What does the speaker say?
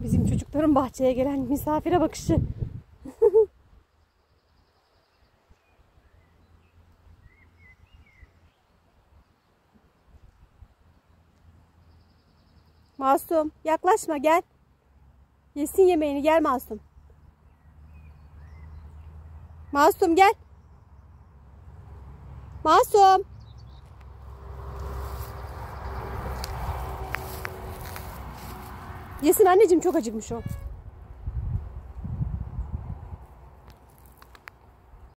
Bizim çocukların bahçeye gelen misafire bakışı. Masum, yaklaşma, gel. Yesin yemeğini, gel Masum. Masum gel. Masum. Yesin anneciğim, çok acıkmış o.